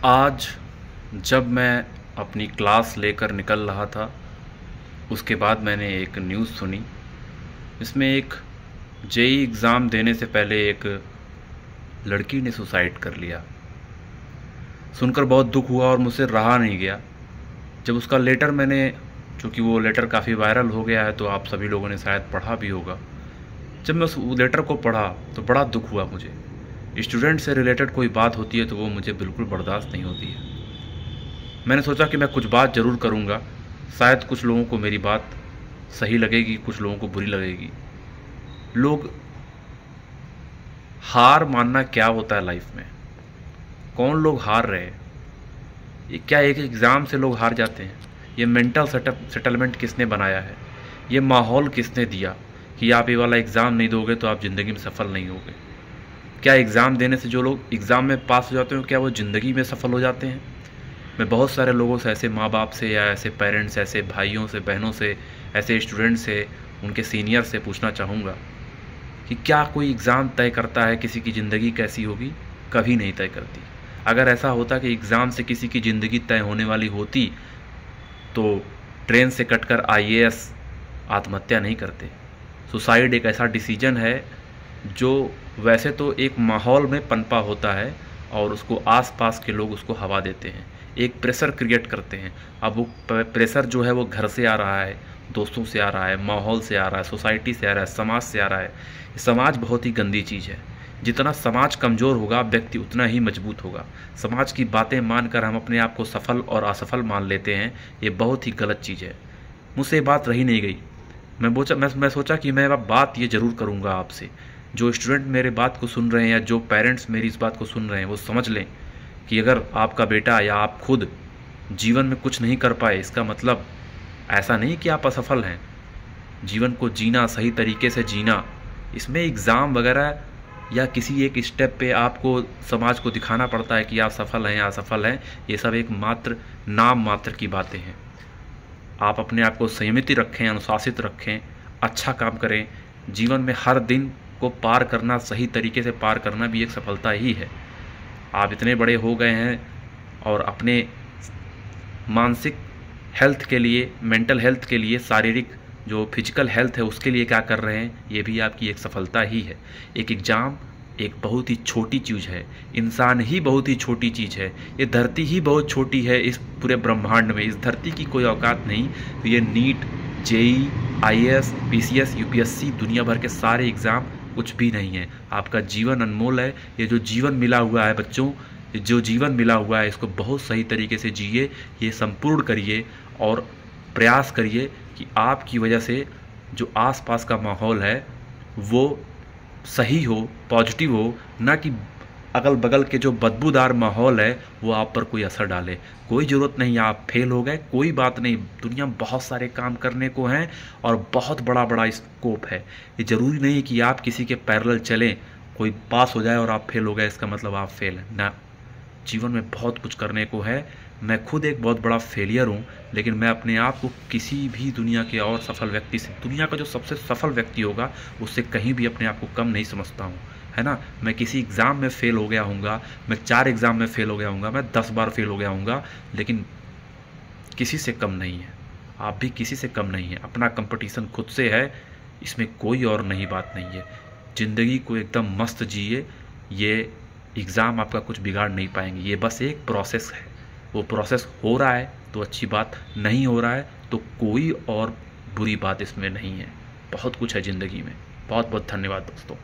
आज जब मैं अपनी क्लास लेकर निकल रहा था, उसके बाद मैंने एक न्यूज़ सुनी। इसमें एक जेईई एग्ज़ाम देने से पहले एक लड़की ने सुसाइड कर लिया। सुनकर बहुत दुख हुआ और मुझसे रहा नहीं गया। जब उसका लेटर मैंने, चूँकि वो लेटर काफ़ी वायरल हो गया है तो आप सभी लोगों ने शायद पढ़ा भी होगा। जब मैं उस लेटर को पढ़ा तो बड़ा दुख हुआ मुझे। स्टूडेंट से रिलेटेड कोई बात होती है तो वो मुझे बिल्कुल बर्दाश्त नहीं होती है। मैंने सोचा कि मैं कुछ बात ज़रूर करूँगा। शायद कुछ लोगों को मेरी बात सही लगेगी, कुछ लोगों को बुरी लगेगी। लोग हार मानना क्या होता है लाइफ में? कौन लोग हार रहे हैं? ये क्या एक एग्ज़ाम से लोग हार जाते हैं? ये मेंटल सेटलमेंट किसने बनाया है? ये माहौल किसने दिया कि आप ये वाला एग्ज़ाम नहीं दोगे तो आप ज़िंदगी में सफल नहीं होगे? क्या एग्ज़ाम देने से जो लोग एग्ज़ाम में पास हो जाते हैं क्या वो ज़िंदगी में सफल हो जाते हैं? मैं बहुत सारे लोगों से, ऐसे माँ बाप से या ऐसे पेरेंट्स, ऐसे भाइयों से, बहनों से, ऐसे स्टूडेंट से, उनके सीनियर से पूछना चाहूँगा कि क्या कोई एग्ज़ाम तय करता है किसी की ज़िंदगी कैसी होगी? कभी नहीं तय करती। अगर ऐसा होता कि एग्ज़ाम से किसी की ज़िंदगी तय होने वाली होती तो ट्रेन से कटकर आईएएस आत्महत्या नहीं करते। सुसाइड एक ऐसा डिसीजन है जो वैसे तो एक माहौल में पनपा होता है और उसको आसपास के लोग उसको हवा देते हैं, एक प्रेशर क्रिएट करते हैं। अब वो प्रेशर जो है वो घर से आ रहा है, दोस्तों से आ रहा है, माहौल से आ रहा है, सोसाइटी से आ रहा है, समाज से आ रहा है। समाज बहुत ही गंदी चीज़ है। जितना समाज कमज़ोर होगा व्यक्ति उतना ही मजबूत होगा। समाज की बातें मानकर हम अपने आप को सफल और असफल मान लेते हैं, ये बहुत ही गलत चीज़ है। मुझसे ये बात रही नहीं गई। मैं सोचा कि मैं अब बात ये ज़रूर करूँगा आपसे। जो स्टूडेंट मेरे बात को सुन रहे हैं या जो पेरेंट्स मेरी इस बात को सुन रहे हैं वो समझ लें कि अगर आपका बेटा या आप खुद जीवन में कुछ नहीं कर पाए, इसका मतलब ऐसा नहीं कि आप असफल हैं। जीवन को जीना, सही तरीके से जीना, इसमें एग्ज़ाम वगैरह या किसी एक स्टेप पे आपको समाज को दिखाना पड़ता है कि आप सफल हैं या असफल हैं, ये सब एक मात्र नाम मात्र की बातें हैं। आप अपने आप को संयमित रखें, अनुशासित रखें, अच्छा काम करें। जीवन में हर दिन को पार करना, सही तरीके से पार करना भी एक सफलता ही है। आप इतने बड़े हो गए हैं और अपने मानसिक हेल्थ के लिए, मेंटल हेल्थ के लिए, शारीरिक जो फिजिकल हेल्थ है उसके लिए क्या कर रहे हैं, ये भी आपकी एक सफलता ही है। एक एग्ज़ाम एक बहुत ही छोटी चीज़ है, इंसान ही बहुत ही छोटी चीज़ है, ये धरती ही बहुत छोटी है। इस पूरे ब्रह्मांड में इस धरती की कोई औकात नहीं। तो ये NEET, JEE, IAS, PCS, UPSC, दुनिया भर के सारे एग्ज़ाम कुछ भी नहीं है। आपका जीवन अनमोल है। ये जो जीवन मिला हुआ है बच्चों, जो जीवन मिला हुआ है इसको बहुत सही तरीके से जिए, ये संपूर्ण करिए और प्रयास करिए कि आपकी वजह से जो आसपास का माहौल है वो सही हो, पॉजिटिव हो, ना कि अगल बगल के जो बदबूदार माहौल है वो आप पर कोई असर डाले। कोई ज़रूरत नहीं, आप फेल हो गए, कोई बात नहीं। दुनिया में बहुत सारे काम करने को हैं और बहुत बड़ा बड़ा स्कोप है। ये ज़रूरी नहीं कि आप किसी के पैरेलल चलें, कोई पास हो जाए और आप फेल हो गए इसका मतलब आप फेल हैं ना। जीवन में बहुत कुछ करने को है। मैं खुद एक बहुत बड़ा फेलियर हूँ, लेकिन मैं अपने आप को किसी भी दुनिया के और सफल व्यक्ति से, दुनिया का जो सबसे सफल व्यक्ति होगा उससे कहीं भी अपने आप को कम नहीं समझता हूँ, है ना। मैं किसी एग्ज़ाम में फ़ेल हो गया हूँगा, मैं 4 एग्ज़ाम में फ़ेल हो गया हूँगा, मैं 10 बार फ़ेल हो गया हूँगा, लेकिन किसी से कम नहीं है। आप भी किसी से कम नहीं है। अपना कंपटीशन खुद से है, इसमें कोई और नई बात नहीं है। ज़िंदगी को एकदम मस्त जिए। ये एग्ज़ाम आपका कुछ बिगाड़ नहीं पाएंगे। ये बस एक प्रोसेस है। वो प्रोसेस हो रहा है तो अच्छी बात, नहीं हो रहा है तो कोई और बुरी बात इसमें नहीं है। बहुत कुछ है ज़िंदगी में। बहुत बहुत धन्यवाद दोस्तों।